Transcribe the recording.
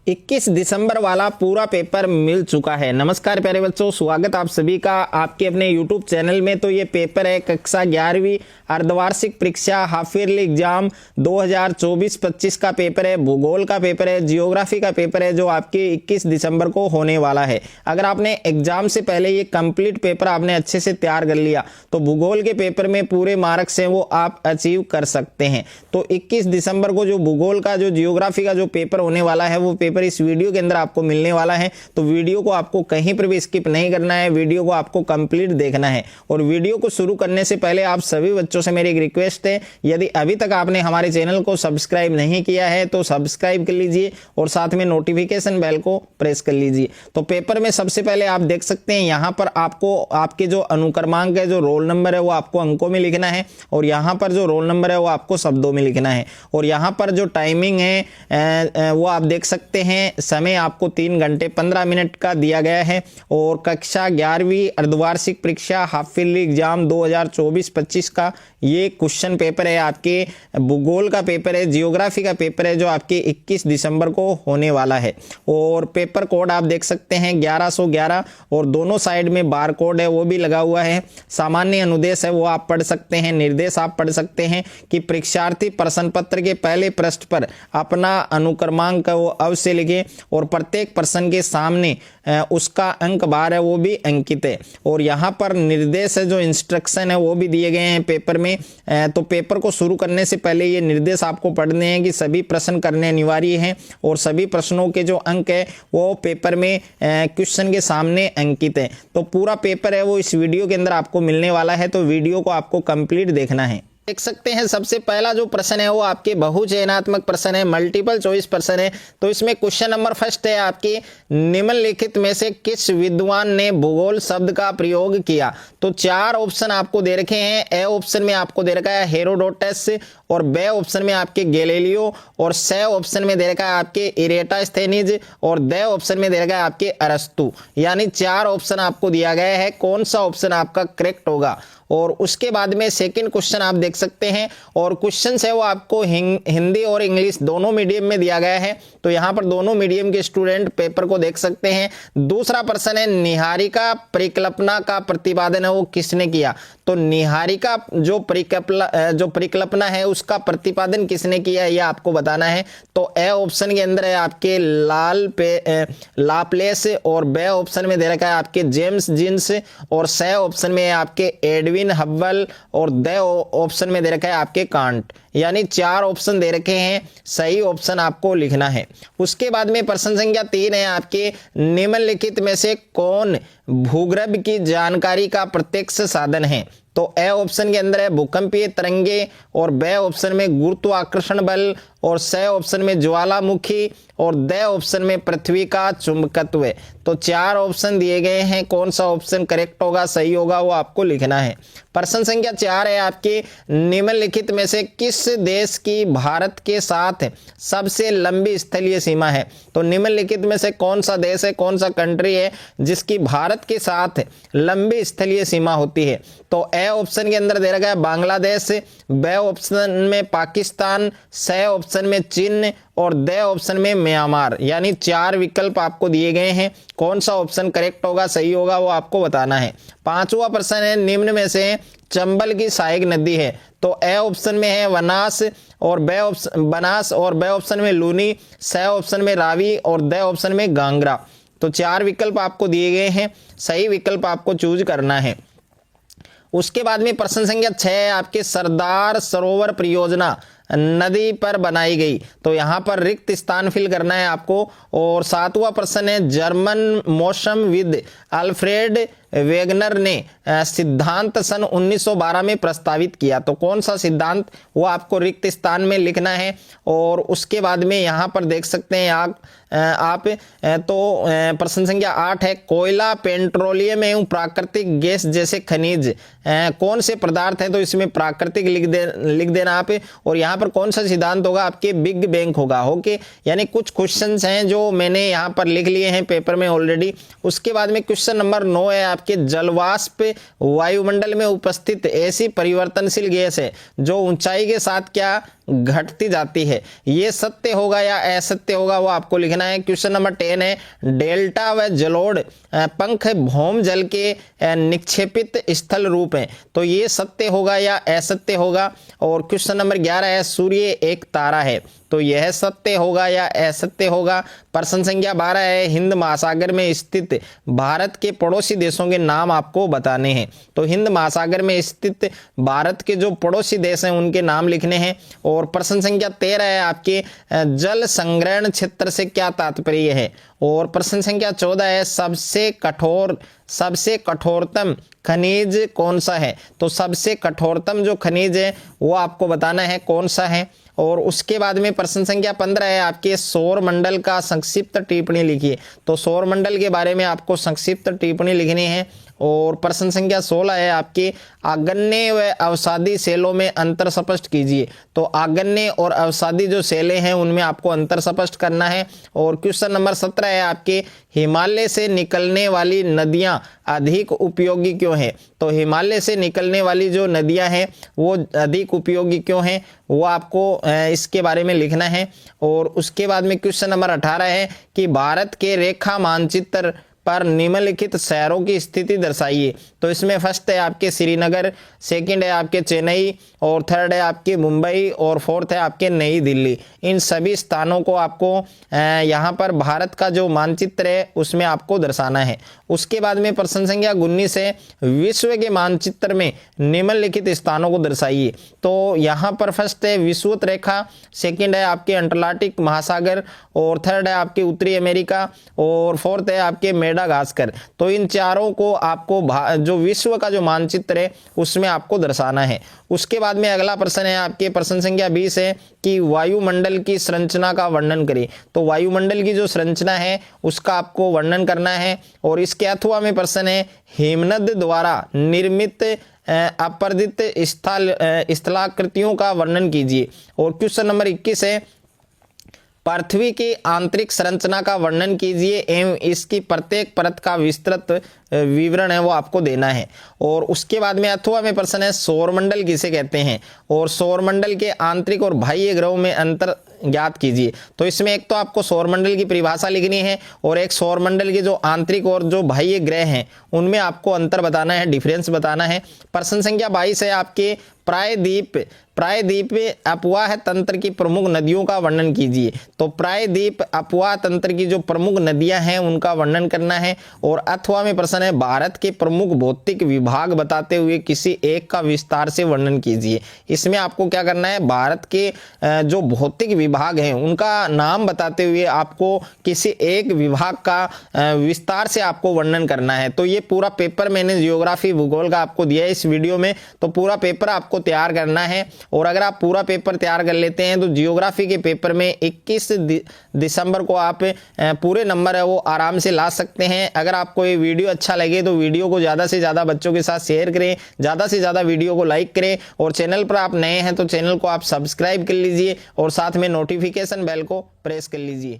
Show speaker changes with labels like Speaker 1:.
Speaker 1: 21 दिसंबर वाला पूरा पेपर मिल चुका है। नमस्कार प्यारे बच्चों, स्वागत आप सभी का आपके अपने YouTube चैनल में। तो ये पेपर है कक्षा 11वीं अर्धवार्षिक परीक्षा हाफ ईयरली एग्जाम 2024-25 का पेपर है। भूगोल का पेपर है, जियोग्राफी का पेपर है, जो आपके 21 दिसंबर को होने वाला है। अगर आपने एग्जाम से पहले ये कंप्लीट पेपर आपने अच्छे से तैयार कर लिया तो भूगोल के पेपर में पूरे मार्क्स हैं वो आप अचीव कर सकते हैं। तो 21 दिसंबर को जो भूगोल का जो जियोग्राफी का जो पेपर होने वाला है वो पेपर इस वीडियो के अंदर आपको मिलने वाला है। तो वीडियो को आपको कहीं पर भी स्किप नहीं करना है, वीडियो को आपको कंप्लीट देखना है। और वीडियो को शुरू करने से पहले आप सभी बच्चों से मेरी एक रिक्वेस्ट है, यदि अभी तक आपने हमारे चैनल को सब्सक्राइब नहीं किया है तो सब्सक्राइब कर लीजिए और साथ में नोटिफिकेशन बेल को प्रेस कर लीजिए। तो पेपर में सबसे पहले आप देख सकते हैं यहाँ पर आपको आपके जो अनुक्रमांक है, जो रोल नंबर है वो आपको अंकों में लिखना है और यहाँ पर जो रोल नंबर है वो आपको शब्दों में लिखना है। और यहाँ पर जो टाइमिंग है वो आप देख सकते हैं, समय आपको 3 घंटे 15 मिनट का दिया गया है। और कक्षा 11वीं अर्धवार्षिक परीक्षा हाफ ईयरली एग्जाम 2024-25 का ये क्वेश्चन पेपर है। आपके भूगोल का पेपर है, जियोग्राफी का पेपर है, जो आपके 21 दिसंबर को होने वाला है। और पेपर कोड आप देख सकते हैं 1111 और दोनों साइड में बार कोड है वो भी लगा हुआ है। सामान्य अनुदेश है वो आप पढ़ सकते हैं, निर्देश आप पढ़ सकते हैं कि परीक्षार्थी प्रश्न पत्र के पहले पृष्ठ पर अपना अनुक्रमांक वो अवश्य लिखे और प्रत्येक प्रश्न के सामने उसका अंक बार है वो भी अंकित है। और यहाँ पर निर्देश है, जो इंस्ट्रक्शन है वो भी दिए गए हैं पेपर में। तो पेपर को शुरू करने से पहले ये निर्देश आपको पढ़ने हैं कि सभी प्रश्न करने अनिवार्य हैं और सभी प्रश्नों के जो अंक है वो पेपर में क्वेश्चन के सामने अंकित है। तो पूरा पेपर है वो इस वीडियो के अंदर आपको मिलने वाला है, तो वीडियो को आपको कंप्लीट देखना है। देख सकते हैं सबसे पहला जो प्रश्न है वो आपके बहुचयनात्मक प्रश्न है, मल्टीपल चॉइस प्रश्न है। तो इसमें क्वेश्चन नंबर फर्स्ट है आपके, निम्नलिखित में से किस विद्वान ने भूगोल शब्द का प्रयोग किया। तो 4 ऑप्शन आपको दे रखे हैं। ए ऑप्शन में आपको दे रखा है हेरोडोटस और बे ऑप्शन में आपके गैलीलियो और से ऑप्शन में दे रखा है आपके इरेटास्थेनीज और दे ऑप्शन में दे रखा है आपके अरस्तु। यानी 4 ऑप्शन आपको दिया गया है, कौन सा ऑप्शन आपका करेक्ट होगा। और उसके बाद में सेकंड क्वेश्चन आप देख सकते हैं और क्वेश्चन है वो आपको हिंदी और इंग्लिश दोनों मीडियम में दिया गया है। तो यहाँ पर दोनों मीडियम के स्टूडेंट पेपर को देख सकते हैं। दूसरा प्रश्न है, निहारिका परिकल्पना का प्रतिपादन है वो किसने किया। तो निहारिका जो परिकल्पना है उसका प्रतिपादन किसने किया ये आपको बताना है। तो ए ऑप्शन के अंदर है आपके लाप्लेस और बे ऑप्शन में दे रखा है आपके जेम्स जीन्स और से ऑप्शन में है आपके एडविन हब्बल और दे ऑप्शन में दे रखा है आपके कांट। यानी 4 ऑप्शन दे रखे हैं, सही ऑप्शन आपको लिखना है। उसके बाद में प्रश्न संख्या 3 है आपके, निम्नलिखित में से कौन भूगर्भ की जानकारी का प्रत्यक्ष साधन है। तो ए ऑप्शन के अंदर है भूकंपीय तरंगे और बे ऑप्शन में गुरुत्वाकर्षण बल और से ऑप्शन में ज्वालामुखी और दे ऑप्शन में पृथ्वी का चुंबकत्व। तो 4 ऑप्शन दिए गए हैं, कौन सा ऑप्शन करेक्ट होगा, सही होगा, वो आपको लिखना है। प्रश्न संख्या 4 है आपके, निम्नलिखित में से किस देश की भारत के साथ सबसे लंबी स्थलीय सीमा है। तो निम्नलिखित में से कौन सा देश है, कौन सा कंट्री है जिसकी भारत के साथ लंबी स्थलीय सीमा होती है। तो ए ऑप्शन के अंदर दे रखा है बांग्लादेश, बे ऑप्शन में पाकिस्तान, से ऑप्शन में चीन और दे ऑप्शन में म्यांमार। यानी 4 विकल्प आपको दिए गए हैं, कौन सा ऑप्शन करेक्ट होगा, सही होगा, वो आपको बताना है। 5वां प्रश्न है, निम्न में से चंबल की सहायक नदी है। तो ए ऑप्शन में है बनास और बे ऑप्शन में लूनी, से ऑप्शन में रावी और दे ऑप्शन में गांगरा। तो 4 विकल्प आपको दिए गए हैं, सही विकल्प आपको चूज करना है। उसके बाद में प्रश्न संख्या 6 है आपके, सरदार सरोवर परियोजना नदी पर बनाई गई। तो यहाँ पर रिक्त स्थान फिल करना है आपको। और 7वां प्रश्न है, जर्मन मौसमविद अल्फ्रेड वेगनर ने सिद्धांत सन 1912 में प्रस्तावित किया। तो कौन सा सिद्धांत, वो आपको रिक्त स्थान में लिखना है। और उसके बाद में यहाँ पर देख सकते हैं आप तो प्रश्न संख्या 8 है, कोयला, पेट्रोलियम एवं प्राकृतिक गैस जैसे खनिज कौन से पदार्थ हैं। तो इसमें प्राकृतिक लिख देना आप। और यहाँ पर कौन सा सिद्धांत होगा, आपके बिग बैंग होगा। ओके, यानी कुछ क्वेश्चंस हैं जो मैंने यहाँ पर लिख लिए हैं पेपर में ऑलरेडी। उसके बाद में क्वेश्चन नंबर 9 है आपके, आपके जलवाष्प वायुमंडल में उपस्थित ऐसी परिवर्तनशील गैस है जो ऊंचाई के साथ क्या घटती जाती है। ये सत्य होगा या असत्य होगा वो आपको लिखना है। क्वेश्चन नंबर 10 है डेल्टा व जलोढ़ पंख भौम जल के निक्षेपित स्थल रूप है, तो ये सत्य होगा या असत्य होगा। और क्वेश्चन नंबर 11 है सूर्य एक तारा है, तो यह सत्य होगा या असत्य होगा। प्रश्न संख्या 12 है हिंद महासागर में स्थित भारत के पड़ोसी देशों के नाम आपको बताने हैं, तो हिंद महासागर में स्थित भारत के जो पड़ोसी देश हैं उनके नाम लिखने हैं। और प्रश्न संख्या 13 है आपके जल संग्रहण क्षेत्र से क्या तात्पर्य है। और प्रश्न संख्या 14 है सबसे कठोरतम खनिज कौन सा है, तो सबसे कठोरतम जो खनिज है वो आपको बताना है कौन सा है। और उसके बाद में प्रश्न संख्या 15 है आपके सौर मंडल का संक्षिप्त टिप्पणी लिखिए, तो सौर मंडल के बारे में आपको संक्षिप्त टिप्पणी लिखनी है। और प्रश्न संख्या 16 है आपके आगन्य व अवसादी सेलों में अंतर स्पष्ट कीजिए, तो आगन्य और अवसादी जो सेलें हैं उनमें आपको अंतर स्पष्ट करना है। और क्वेश्चन नंबर 17 है आपके हिमालय से निकलने वाली नदियां अधिक उपयोगी क्यों है, तो हिमालय से निकलने वाली जो नदियां हैं वो अधिक उपयोगी क्यों हैं वो आपको इसके बारे में लिखना है। और उसके बाद में क्वेश्चन नंबर 18 है कि भारत के रेखा मानचित्र पर निम्नलिखित शहरों की स्थिति दर्शाइए, तो इसमें फर्स्ट है आपके श्रीनगर, सेकंड है आपके चेन्नई, और थर्ड है आपके मुंबई, और फोर्थ है आपके नई दिल्ली। इन सभी स्थानों को आपको यहाँ पर भारत का जो मानचित्र है उसमें आपको दर्शाना है। उसके बाद में प्रश्न संख्या 19 है विश्व के मानचित्र में निम्नलिखित स्थानों को दर्शाइए, तो यहाँ पर फर्स्ट है विषुवत रेखा, सेकंड है आपके अंटार्कटिक महासागर, और थर्ड है आपके उत्तरी अमेरिका, और फोर्थ है आपके मेडागास्कर। तो इन चारों को आपको जो विश्व का जो मानचित्र है उसमें आपको दर्शाना है। उसके बाद में अगला प्रश्न है आपके प्रश्न संख्या 20 है कि वायुमंडल की संरचना का वर्णन करें, तो वायुमंडल की जो संरचना है उसका आपको वर्णन करना है। और इसके अथवा में प्रश्न है हेमनद द्वारा निर्मित अपर्दित स्थलाकृतियों का वर्णन कीजिए। और क्वेश्चन नंबर 21 है पृथ्वी की आंतरिक संरचना का वर्णन कीजिए एवं इसकी प्रत्येक परत का विस्तृत विवरण है वो आपको देना है। और उसके बाद में अथवा में प्रश्न है सौरमंडल किसे कहते हैं, और सौरमंडल के आंतरिक और बाह्य ग्रहों में अंतर ज्ञात कीजिए, तो इसमें एक तो आपको सौरमंडल की परिभाषा लिखनी है और एक सौरमंडल के जो आंतरिक और जो बाह्य ग्रह हैं उनमें आपको अंतर बताना है, डिफरेंस बताना है। प्रश्न संख्या 22 है आपके प्रायद्वीप अपवाह तंत्र की प्रमुख नदियों का वर्णन कीजिए, तो प्रायद्वीप अपवाह तंत्र की जो प्रमुख नदियां हैं उनका वर्णन करना है। और अथवा में प्रश्न है भारत के प्रमुख भौतिक विभाग बताते हुए किसी एक का विस्तार से वर्णन कीजिए। इसमें आपको क्या करना है भारत के जो भौतिक विभाग हैं उनका नाम बताते हुए आपको किसी एक विभाग का विस्तार से आपको वर्णन करना है। तो ये पूरा पेपर मैंने जियोग्राफी भूगोल का आपको दिया है इस वीडियो में, तो पूरा पेपर आपको तैयार करना है। और अगर आप पूरा पेपर तैयार कर लेते हैं तो जियोग्राफी के पेपर में 21 दिसंबर को आप पूरे नंबर है वो आराम से ला सकते हैं। अगर आपको ये वीडियो अच्छा लगे तो वीडियो को ज़्यादा से ज़्यादा बच्चों के साथ शेयर करें, ज़्यादा से ज़्यादा वीडियो को लाइक करें, और चैनल पर आप नए हैं तो चैनल को आप सब्सक्राइब कर लीजिए और साथ में नोटिफिकेशन बेल को प्रेस कर लीजिए।